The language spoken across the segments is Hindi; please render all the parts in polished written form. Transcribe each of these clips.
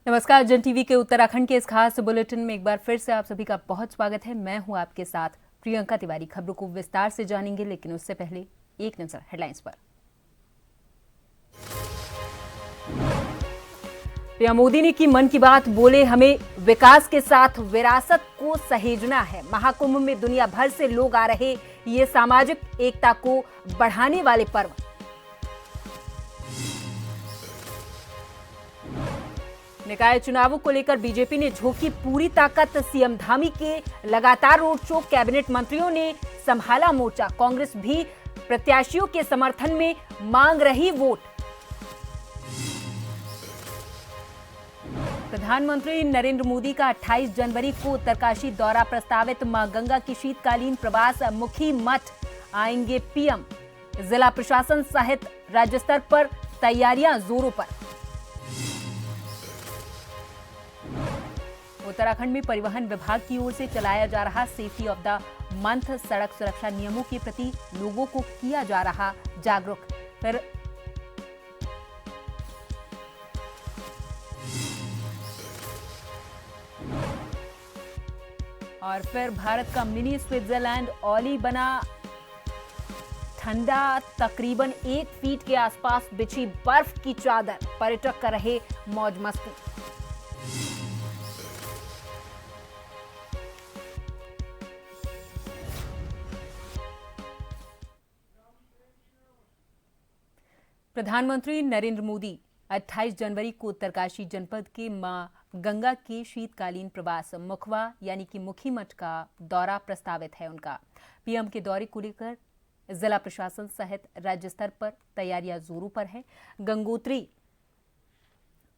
नमस्कार। जन टीवी के उत्तराखंड के इस खास बुलेटिन में एक बार फिर से आप सभी का बहुत स्वागत है। मैं हूं आपके साथ प्रियंका तिवारी। खबरों को विस्तार से जानेंगे, लेकिन उससे पहले एक नजर हेडलाइंस पर। पीएम मोदी ने की मन की बात, बोले हमें विकास के साथ विरासत को सहेजना है। महाकुंभ में दुनिया भर से लोग आ रहे, ये सामाजिक एकता को बढ़ाने वाले पर्व। निकाय चुनावों को लेकर बीजेपी ने झोंकी पूरी ताकत, सीएम धामी के लगातार रोड शो, कैबिनेट मंत्रियों ने संभाला मोर्चा। कांग्रेस भी प्रत्याशियों के समर्थन में मांग रही वोट। प्रधानमंत्री नरेंद्र मोदी का 28 जनवरी को उत्तरकाशी दौरा प्रस्तावित। मां गंगा की शीतकालीन प्रवास मुखी मठ आएंगे पीएम। जिला प्रशासन सहित राज्य स्तर पर तैयारियां जोरों पर। उत्तराखंड में परिवहन विभाग की ओर से चलाया जा रहा सेफ्टी ऑफ द मंथ सड़क सुरक्षा नियमों के प्रति लोगों को किया जा रहा जागरूक। फिर भारत का मिनी स्विट्जरलैंड ओली बना ठंडा, तकरीबन 1 फीट के आसपास बिछी बर्फ की चादर, पर्यटक कर रहे मौज मस्ती। प्रधानमंत्री नरेंद्र मोदी 28 जनवरी को उत्तरकाशी जनपद के मां गंगा के शीतकालीन प्रवास मुखवा यानी कि मुखी मठ का दौरा प्रस्तावित है उनका। पीएम के दौरे को लेकर जिला प्रशासन सहित राज्य स्तर पर तैयारियां जोरों पर है। गंगोत्री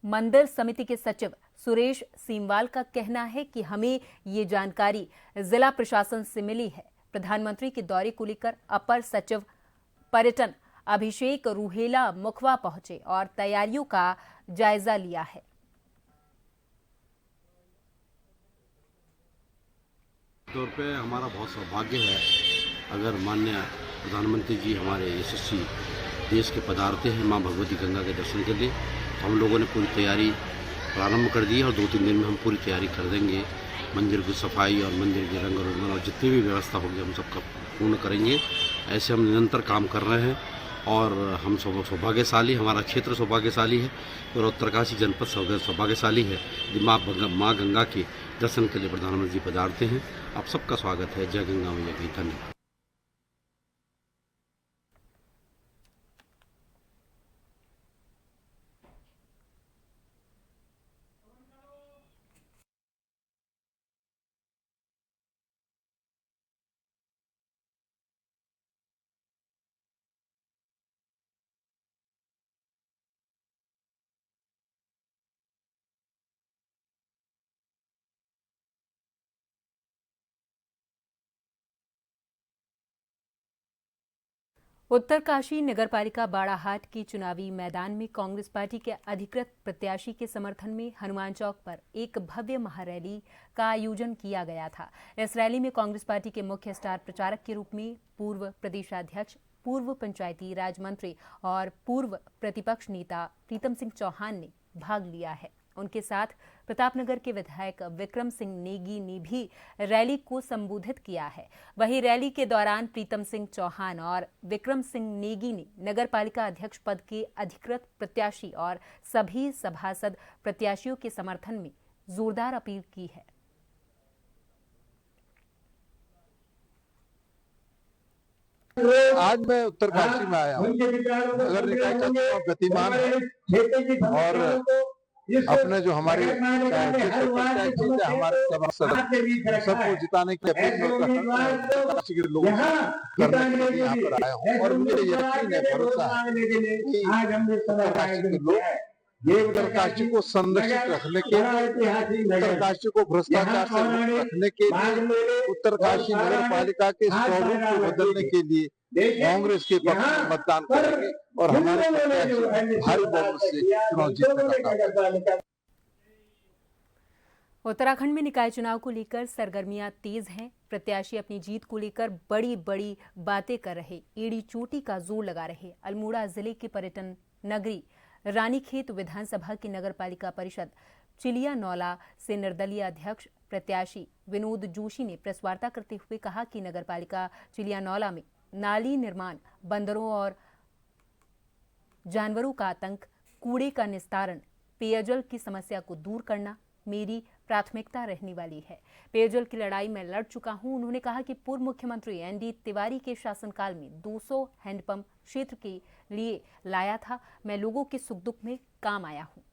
मंदिर समिति के सचिव सुरेश सीमवाल का कहना है कि हमें ये जानकारी जिला प्रशासन से मिली है। प्रधानमंत्री के दौरे को लेकर अपर सचिव पर्यटन अभिषेक रूहेला मुखवा पहुंचे और तैयारियों का जायजा लिया है। तौर पे हमारा बहुत सौभाग्य है अगर माननीय प्रधानमंत्री जी हमारे यशस्वी देश के पधारते हैं मां भगवती गंगा के दर्शन के लिए। तो हम लोगों ने पूरी तैयारी प्रारंभ कर दी है और 2-3 दिन में हम पूरी तैयारी कर देंगे। मंदिर की सफाई और मंदिर के रंग रोगन और जितनी भी व्यवस्था होगी हम सबका पूर्ण करेंगे। ऐसे हम निरंतर काम कर रहे हैं और हम सौभाग्यशाली, हमारा क्षेत्र सौभाग्यशाली है और उत्तरकाशी जनपद सौभाग्यशाली है। माँ गंगा के दर्शन के लिए प्रधानमंत्री जी पधारते हैं। आप सबका स्वागत है। जय गंगा मैया की। धन्यवाद। उत्तरकाशी नगरपालिका बाड़ाहाट की चुनावी मैदान में कांग्रेस पार्टी के अधिकृत प्रत्याशी के समर्थन में हनुमान चौक पर एक भव्य महारैली का आयोजन किया गया था। इस रैली में कांग्रेस पार्टी के मुख्य स्टार प्रचारक के रूप में पूर्व प्रदेशाध्यक्ष, पूर्व पंचायती राज मंत्री और पूर्व प्रतिपक्ष नेता प्रीतम सिंह चौहान ने भाग लिया है। उनके साथ प्रतापनगर के विधायक विक्रम सिंह नेगी ने भी रैली को संबोधित किया है। वहीं रैली के दौरान प्रीतम सिंह चौहान और विक्रम सिंह नेगी ने नगरपालिका अध्यक्ष पद के अधिकृत प्रत्याशी और सभी सभासद प्रत्याशियों के समर्थन में जोरदार अपील की है। आज मैं उत्तरकाशी में आया हूँ। नगर निकाय का चुनाव गतिमान है और अपने जो हमारे हमारे सबको जिताने की अपील उत्तरकाशी के लोगों से करने के लिए यहाँ पर आया हूँ और मुझे यकीन है, भरोसा है कि उत्तरकाशी के लोग ये उत्तरकाशी को संरक्षित रखने के लिए, उत्तरकाशी को भ्रष्टाचार से मुक्त रखने के लिए, उत्तरकाशी नगर पालिका के स्वरूप को बदलने के लिए कांग्रेस के पक्ष में मतदान करेंगे और हमारे भारी बहुमत से चुनाव जीतने। उत्तराखंड में निकाय चुनाव को लेकर सरगर्मियां तेज हैं। प्रत्याशी अपनी जीत को लेकर बड़ी बड़ी बातें कर रहे, एड़ी चोटी का जोर लगा रहे। अल्मोड़ा जिले के पर्यटन नगरी रानीखेत विधानसभा की नगर पालिका परिषद चिलिया नौला से निर्दलीय अध्यक्ष प्रत्याशी विनोद जोशी ने प्रेस वार्ता करते हुए कहा कि नगरपालिका चिलिया नौला में नाली निर्माण, बंदरों और जानवरों का आतंक, कूड़े का निस्तारण, पेयजल की समस्या को दूर करना मेरी प्राथमिकता रहने वाली है। पेयजल की लड़ाई में लड़ चुका हूं। उन्होंने कहा कि पूर्व मुख्यमंत्री एनडी तिवारी के शासनकाल में 200 हैंडपंप क्षेत्र के लिए लाया था। मैं लोगों के सुख दुख में काम आया हूं।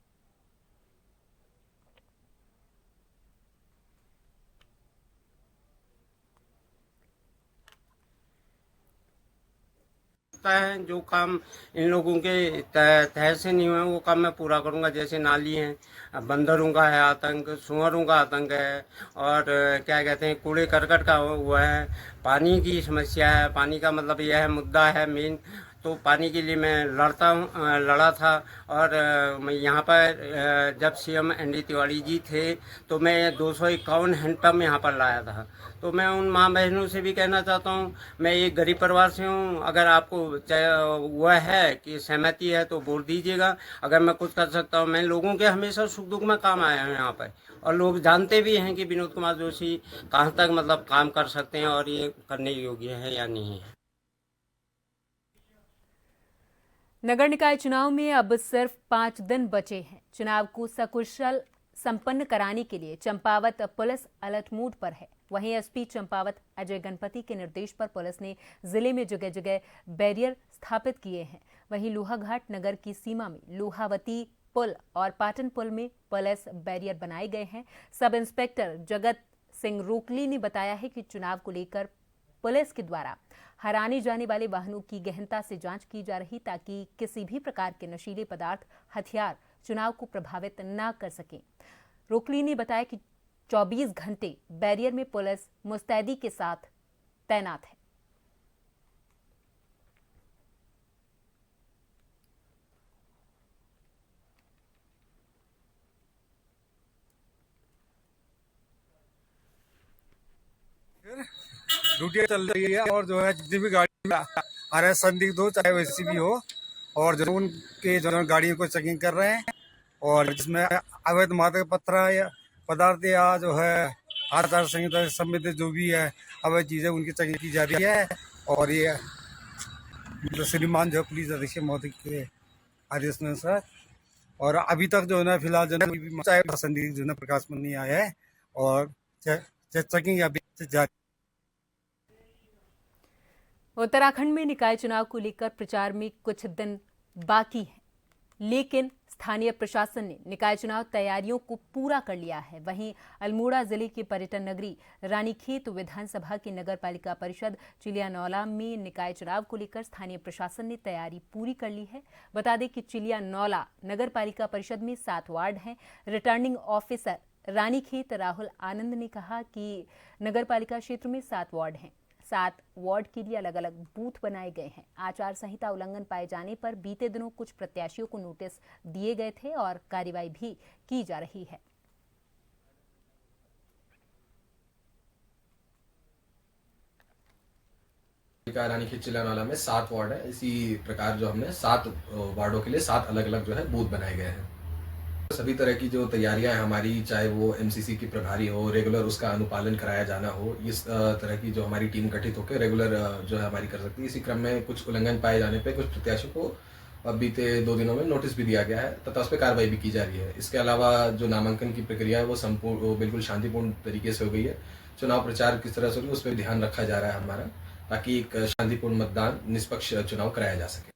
है जो काम इन लोगों के तहत से नहीं हुए वो काम मैं पूरा करूंगा। जैसे नाली है, बंदरों का है आतंक, सुअरों का आतंक है, और क्या कहते हैं कूड़े करकट का हुआ है, पानी की समस्या है। पानी का मतलब यह है मुद्दा है मेन। तो पानी के लिए मैं लड़ा था। और मैं यहाँ पर जब सीएम एनडी तिवारी जी थे तो मैं 251 हैंडपम्प यहाँ पर लाया था। तो मैं उन माँ बहनों से भी कहना चाहता हूँ, मैं एक गरीब परिवार से हूँ, अगर आपको वह है कि सहमति है तो वोट दीजिएगा। अगर मैं कुछ कर सकता हूँ, मैं लोगों के हमेशा सुख दुख में काम आया हूँ यहाँ पर, और लोग जानते भी हैं कि विनोद कुमार जोशी कहाँ तक मतलब काम कर सकते हैं और ये करने योग्य है या नहीं है। नगर निकाय चुनाव में अब सिर्फ 5 दिन बचे हैं। चुनाव को सकुशल संपन्न कराने के लिए चंपावत पुलिस अलर्ट मोड पर है। वहीं एसपी चंपावत अजय गणपति के निर्देश पर पुलिस ने जिले में जगह जगह बैरियर स्थापित किए हैं। वहीं लोहाघाट नगर की सीमा में लोहावती पुल और पाटन पुल में पुलिस बैरियर बनाए गए हैं। Sub inspector Jagat Singh Rockley ने बताया है कि चुनाव को लेकर पुलिस के द्वारा हराने जाने वाले वाहनों की गहनता से जांच की जा रही, ताकि किसी भी प्रकार के नशीले पदार्थ, हथियार चुनाव को प्रभावित न कर सकें। रोकली ने बताया कि 24 घंटे बैरियर में पुलिस मुस्तैदी के साथ तैनात है। ड्यूटी चल रही है, और जो है जितनी भी गाड़ी आ रहे संदिग्ध हो, चाहे वैसी भी हो, और जो उनके जो गाड़ियों को चेकिंग कर रहे हैं, और जिसमें अवैध मादक पदार्थ या जो है आचार संहिता से संबंधित जो भी है अवैध चीजें, उनकी चेकिंग की जा रही है। और ये श्रीमान जो पुलिस अधीक्षक महोदय के आदेश अनुसार, और अभी तक जो है ना फिलहाल जो है संदिग्ध जो है प्रकाश में नहीं आया है, और चेकिंग अभी जारी। उत्तराखंड में निकाय चुनाव को लेकर प्रचार में कुछ दिन बाकी है, लेकिन स्थानीय प्रशासन ने निकाय चुनाव तैयारियों को पूरा कर लिया है। वहीं अल्मोड़ा जिले की पर्यटन नगरी रानीखेत विधानसभा की नगर पालिका परिषद चिलिया नौला में निकाय चुनाव को लेकर स्थानीय प्रशासन ने तैयारी पूरी कर ली है। बता दें कि चिलिया नौला नगर पालिका परिषद में 7 वार्ड हैं। रिटर्निंग ऑफिसर रानीखेत राहुल आनंद ने कहा कि नगर पालिका क्षेत्र में 7 वार्ड हैं। 7 वार्ड के लिए अलग अलग बूथ बनाए गए हैं। आचार संहिता उल्लंघन पाए जाने पर बीते दिनों कुछ प्रत्याशियों को नोटिस दिए गए थे और कार्रवाई भी की जा रही है। रानीखेत चिलिया नौला में 7 वार्ड है। इसी प्रकार जो हमने 7 वार्डों के लिए 7 अलग अलग जो है बूथ बनाए गए हैं। सभी तरह की जो तैयारियां हैं हमारी, चाहे वो एमसीसी की प्रभारी हो, रेगुलर उसका अनुपालन कराया जाना हो, इस तरह की जो हमारी टीम गठित होकर रेगुलर जो है हमारी कर सकती है। इसी क्रम में कुछ उल्लंघन पाए जाने पे कुछ प्रत्याशियों को बीते 2 दिनों में नोटिस भी दिया गया है तथा उस पर कार्रवाई भी की जा रही है। इसके अलावा जो नामांकन की प्रक्रिया है वो बिल्कुल शांतिपूर्ण तरीके से हो गई है। चुनाव प्रचार किस तरह से होगी उस पर ध्यान रखा जा रहा है हमारा, ताकि एक शांतिपूर्ण मतदान, निष्पक्ष चुनाव कराया जा सके।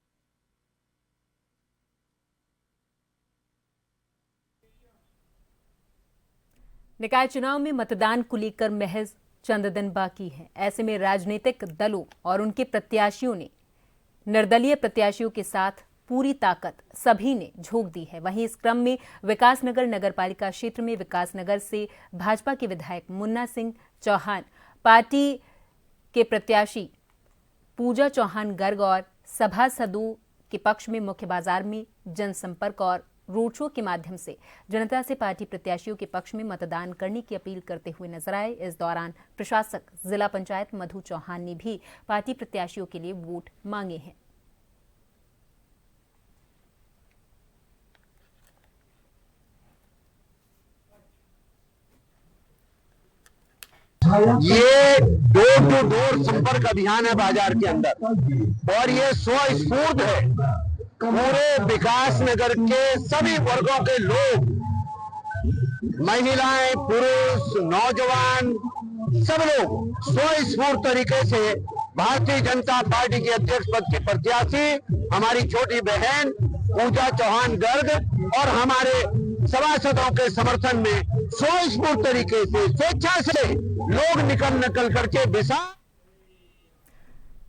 निकाय चुनाव में मतदान को लेकर महज चंद दिन बाकी हैं। ऐसे में राजनीतिक दलों और उनके प्रत्याशियों ने निर्दलीय प्रत्याशियों के साथ पूरी ताकत सभी ने झोंक दी है। वहीं इस क्रम में विकासनगर नगरपालिका क्षेत्र में विकासनगर से भाजपा के विधायक मुन्ना सिंह चौहान, पार्टी के प्रत्याशी पूजा चौहान गर्ग और सभासदों के पक्ष में मुख्य बाजार में जनसंपर्क और रोड शो के माध्यम से जनता से पार्टी प्रत्याशियों के पक्ष में मतदान करने की अपील करते हुए नजर आए। इस दौरान प्रशासक जिला पंचायत मधु चौहान ने भी पार्टी प्रत्याशियों के लिए वोट मांगे हैं। ये डोर टू डोर संपर्क अभियान है बाजार के अंदर, और ये स्वस्फूर्त है। पूरे विकास नगर के सभी वर्गों के लोग, महिलाएं, पुरुष, नौजवान, सब लोग स्वस्फूर्त तरीके से भारतीय जनता पार्टी के अध्यक्ष पद के प्रत्याशी हमारी छोटी बहन पूजा चौहान गर्ग और हमारे सभासदों के समर्थन में स्वस्फूर्त तरीके से, स्वेच्छा से लोग निकल करके विशाल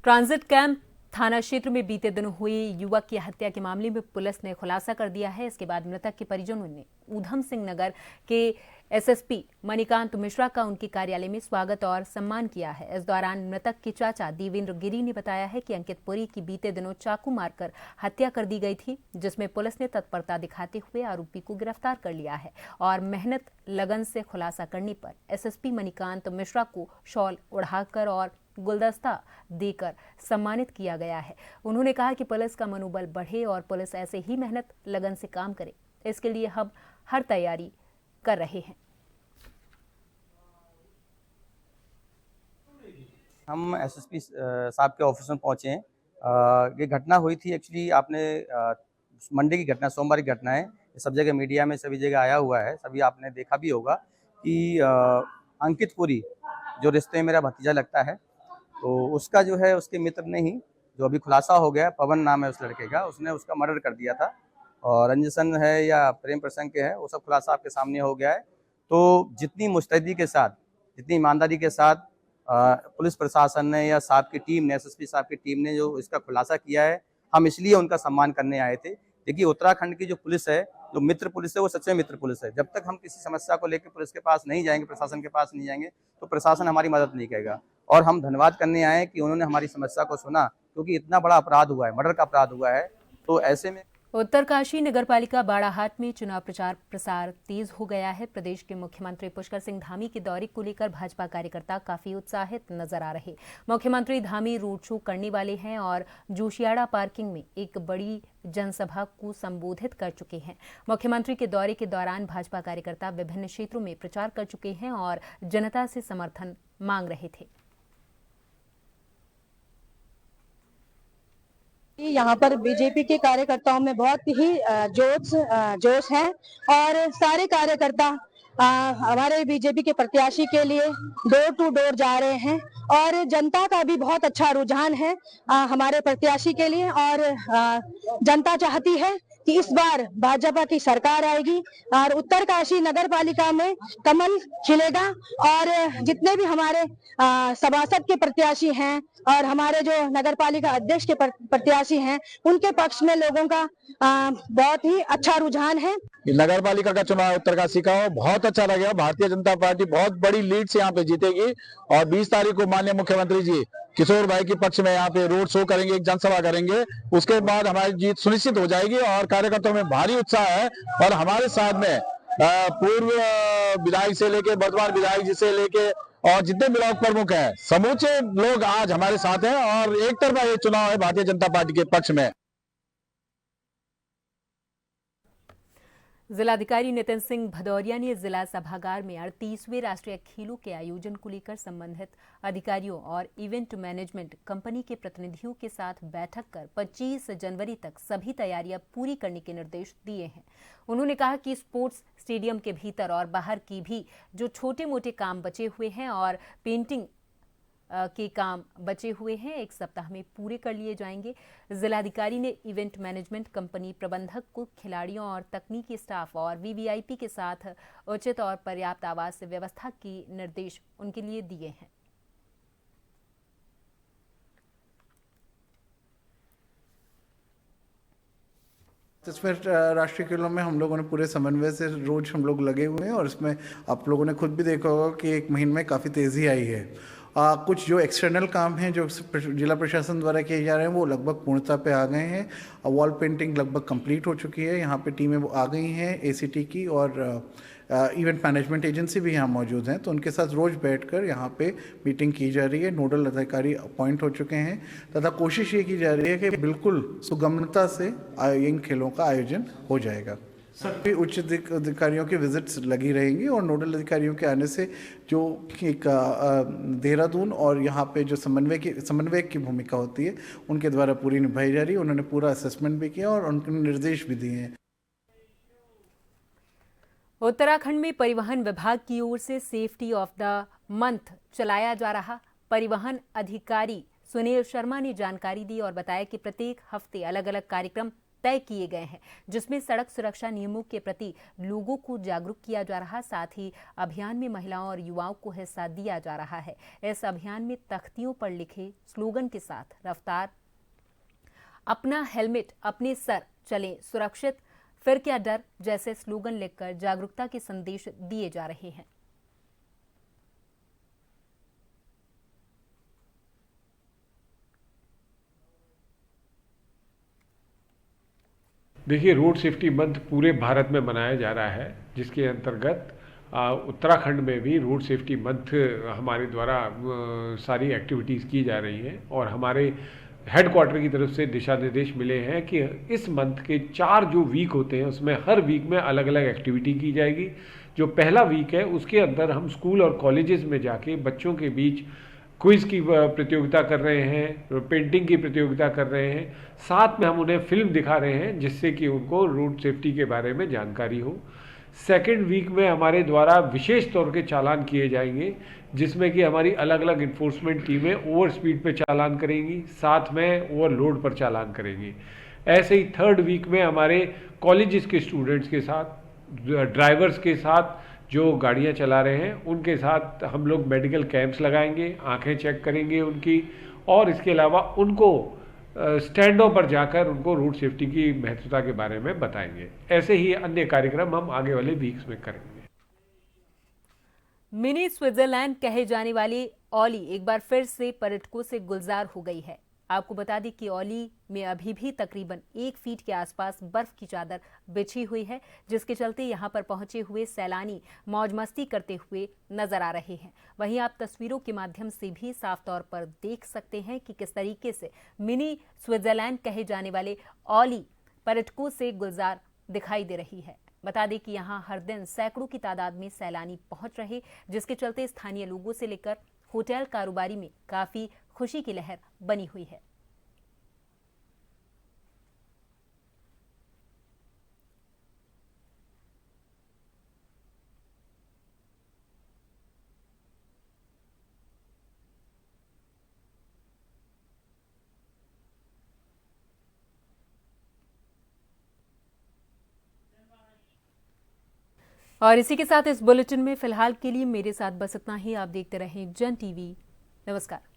ट्रांजिट कैंप थाना क्षेत्र में बीते दिनों हुई युवक की हत्या के मामले में पुलिस ने खुलासा कर दिया है। इसके बाद मृतक के परिजनों ने ऊधम सिंह नगर के एसएसपी मणिकांत मिश्रा का उनके कार्यालय में स्वागत और सम्मान किया है। इस दौरान मृतक के चाचा देवेंद्र गिरी ने बताया है कि अंकित पुरी की बीते दिनों चाकू मारकर हत्या कर दी गई थी, जिसमें पुलिस ने तत्परता दिखाते हुए आरोपी को गिरफ्तार कर लिया है और मेहनत लगन से खुलासा करने पर एसएसपी मणिकांत मिश्रा को शॉल ओढ़ाकर और गुलदस्ता देकर सम्मानित किया गया है। उन्होंने कहा कि पुलिस का मनोबल बढ़े और पुलिस ऐसे ही मेहनत लगन से काम करे, इसके लिए हम हर तैयारी कर रहे हैं। हम एसएसपी साहब के ऑफिस में पहुंचे हैं। ये घटना हुई थी, एक्चुअली आपने मंडे की घटना, सोमवार की घटना है। सब जगह मीडिया में सभी जगह आया हुआ है, सभी आपने देखा भी होगा कि अंकित पुरी जो रिश्ते में मेरा भतीजा लगता है, तो उसका जो है उसके मित्र ने ही, जो अभी खुलासा हो गया, पवन नाम है उस लड़के का, उसने उसका मर्डर कर दिया था। और रंजन है या प्रेम प्रसंग के है, वो सब खुलासा आपके सामने हो गया है। तो जितनी मुस्तैदी के साथ, जितनी ईमानदारी के साथ पुलिस प्रशासन ने या साहब की टीम ने, एसएसपी साहब की टीम ने जो इसका खुलासा किया है, हम इसलिए उनका सम्मान करने आए थे। देखिए, उत्तराखंड की जो पुलिस है, जो मित्र पुलिस है, वो सच्चे मित्र पुलिस है। जब तक हम किसी समस्या को लेकर पुलिस के पास नहीं जाएंगे, प्रशासन के पास नहीं जाएंगे, तो प्रशासन हमारी मदद नहीं करेगा। और हम धन्यवाद करने आए कि उन्होंने हमारी समस्या को सुना, क्योंकि इतना बड़ा अपराध हुआ है, मर्डर का अपराध हुआ है। तो ऐसे में उत्तरकाशी नगरपालिका बाड़ाहाट में चुनाव प्रचार प्रसार तेज हो गया है। प्रदेश के मुख्यमंत्री पुष्कर सिंह धामी के दौरे को लेकर भाजपा कार्यकर्ता काफी उत्साहित नजर आ रहे। मुख्यमंत्री धामी रोड शो करने वाले हैं और जोशियाड़ा पार्किंग में एक बड़ी जनसभा को संबोधित कर चुके हैं। मुख्यमंत्री के दौरे के दौरान भाजपा कार्यकर्ता विभिन्न क्षेत्रों में प्रचार कर चुके हैं और जनता से समर्थन मांग रहे थे। यहाँ पर बीजेपी के कार्यकर्ताओं में बहुत ही जोश है और सारे कार्यकर्ता हमारे बीजेपी के प्रत्याशी के लिए डोर टू डोर जा रहे हैं और जनता का भी बहुत अच्छा रुझान है हमारे प्रत्याशी के लिए। और जनता चाहती है कि इस बार भाजपा की सरकार आएगी और उत्तरकाशी नगर पालिका में कमल खिलेगा और जितने भी हमारे सभासद के प्रत्याशी हैं और हमारे जो नगर पालिका अध्यक्ष के प्रत्याशी हैं, उनके पक्ष में लोगों का बहुत ही अच्छा रुझान है। नगर पालिका का चुनाव उत्तरकाशी का बहुत अच्छा लगेगा। भारतीय जनता पार्टी बहुत बड़ी लीड से यहाँ पे जीतेगी और 20 तारीख को माननीय मुख्यमंत्री जी किशोर भाई के पक्ष में यहाँ पे रोड शो करेंगे, एक जनसभा करेंगे। उसके बाद हमारी जीत सुनिश्चित हो जाएगी और कार्यकर्ताओं में भारी उत्साह है। और हमारे साथ में पूर्व विधायक से लेके वर्तमान विधायक जी से लेके और जितने ब्लॉक प्रमुख हैं, समूचे लोग आज हमारे साथ हैं और एक तरफा ये चुनाव है भारतीय जनता पार्टी के पक्ष में। जिलाधिकारी नितिन सिंह भदौरिया ने जिला सभागार में 38वें राष्ट्रीय खेलों के आयोजन को लेकर संबंधित अधिकारियों और इवेंट मैनेजमेंट कंपनी के प्रतिनिधियों के साथ बैठक कर 25 जनवरी तक सभी तैयारियां पूरी करने के निर्देश दिए हैं। उन्होंने कहा कि स्पोर्ट्स स्टेडियम के भीतर और बाहर की भी जो छोटे मोटे काम बचे हुए हैं और पेंटिंग के काम बचे हुए हैं, 1 सप्ताह में पूरे कर लिए जाएंगे। जिलाधिकारी ने इवेंट मैनेजमेंट कंपनी प्रबंधक को खिलाड़ियों और तकनीकी स्टाफ और वीवीआईपी के साथ उचित और पर्याप्त आवास व्यवस्था की निर्देश उनके लिए दिए हैं। इसमें राष्ट्रीय खेलों में हम लोगों ने पूरे समन्वय से रोज हम लोग लगे हुए हैं और इसमें आप लोगों ने खुद भी देखा होगा कि 1 महीने में काफ़ी तेज़ी आई है। कुछ जो एक्सटर्नल काम हैं जो जिला प्रशासन द्वारा किए जा रहे हैं वो लगभग पूर्णता पे आ गए हैं। वॉल पेंटिंग लगभग कंप्लीट हो चुकी है। यहाँ पे टीमें आ गई हैं एसीटी की और इवेंट मैनेजमेंट एजेंसी भी यहाँ मौजूद हैं, तो उनके साथ रोज बैठकर यहाँ पे मीटिंग की जा रही है। नोडल अधिकारी अपॉइंट हो चुके हैं तथा कोशिश ये की जा रही है कि बिल्कुल सुगमता से इन खेलों का आयोजन हो जाएगा। सभी उच्च अधिकारियों की विजिट्स लगी रहेंगी और नोडल अधिकारियों के आने से जो एक देहरादून और यहाँ पे जो समन्वय की भूमिका होती है उनके द्वारा पूरी निभाई जा रही है। उन्होंने पूरा असेसमेंट भी किया और उनके निर्देश भी दिए हैं। उत्तराखंड में परिवहन विभाग की ओर से सेफ्टी ऑफ द मंथ चलाया जा रहा। परिवहन अधिकारी सुनील शर्मा ने जानकारी दी और बताया कि प्रत्येक हफ्ते अलग अलग कार्यक्रम तय किए गए हैं, जिसमें सड़क सुरक्षा नियमों के प्रति लोगों को जागरूक किया जा रहा। साथ ही अभियान में महिलाओं और युवाओं को हिस्सा दिया जा रहा है। इस अभियान में तख्तियों पर लिखे स्लोगन के साथ रफ्तार, अपना हेलमेट अपने सर, चलें सुरक्षित, फिर क्या डर जैसे स्लोगन लिखकर जागरूकता के संदेश दिए जा रहे हैं। देखिए, रोड सेफ्टी मंथ पूरे भारत में मनाया जा रहा है, जिसके अंतर्गत उत्तराखंड में भी रोड सेफ्टी मंथ हमारे द्वारा सारी एक्टिविटीज़ की जा रही हैं और हमारे हेडक्वार्टर की तरफ से दिशा निर्देश मिले हैं कि इस मंथ के 4 जो वीक होते हैं उसमें हर वीक में अलग अलग एक्टिविटी की जाएगी। जो पहला वीक है उसके अंदर हम स्कूल और कॉलेजेस में जाके बच्चों के बीच क्विज़ की प्रतियोगिता कर रहे हैं, पेंटिंग की प्रतियोगिता कर रहे हैं, साथ में हम उन्हें फिल्म दिखा रहे हैं जिससे कि उनको रोड सेफ्टी के बारे में जानकारी हो। सेकेंड वीक में हमारे द्वारा विशेष तौर के चालान किए जाएंगे, जिसमें कि हमारी अलग अलग इन्फोर्समेंट टीमें ओवर स्पीड पे चालान करेंगी, साथ में ओवरलोड पर चालान करेंगी। ऐसे ही थर्ड वीक में हमारे कॉलेजेस के स्टूडेंट्स के साथ, ड्राइवर्स के साथ जो गाड़ियां चला रहे हैं उनके साथ हम लोग मेडिकल कैंप्स लगाएंगे, आंखें चेक करेंगे उनकी, और इसके अलावा उनको स्टैंडों पर जाकर उनको रोड सेफ्टी की महत्वता के बारे में बताएंगे। ऐसे ही अन्य कार्यक्रम हम आगे वाले वीक्स में करेंगे। मिनी स्विट्जरलैंड कहे जाने वाली औली एक बार फिर से पर्यटकों से गुलजार हो गई है। आपको बता दें कि औली में अभी भी तकरीबन 1 फीट के आसपास बर्फ की चादर बिछी हुई है, जिसके चलते यहां पर पहुंचे हुए सैलानी मौज मस्ती करते हुए नजर आ रहे हैं। वहीं आप तस्वीरों के माध्यम से भी साफ तौर पर देख सकते हैं कि किस तरीके से मिनी स्विट्जरलैंड कहे जाने वाले औली पर्यटकों से गुलजार दिखाई दे रही है। बता दें कि यहां हर दिन सैकड़ों की तादाद में सैलानी पहुंच रहे, जिसके चलते स्थानीय लोगों से लेकर होटल कारोबारी में काफी खुशी की लहर बनी हुई है। और इसी के साथ इस बुलेटिन में फिलहाल के लिए मेरे साथ बस इतना ही। आप देखते रहें जन टीवी। नमस्कार।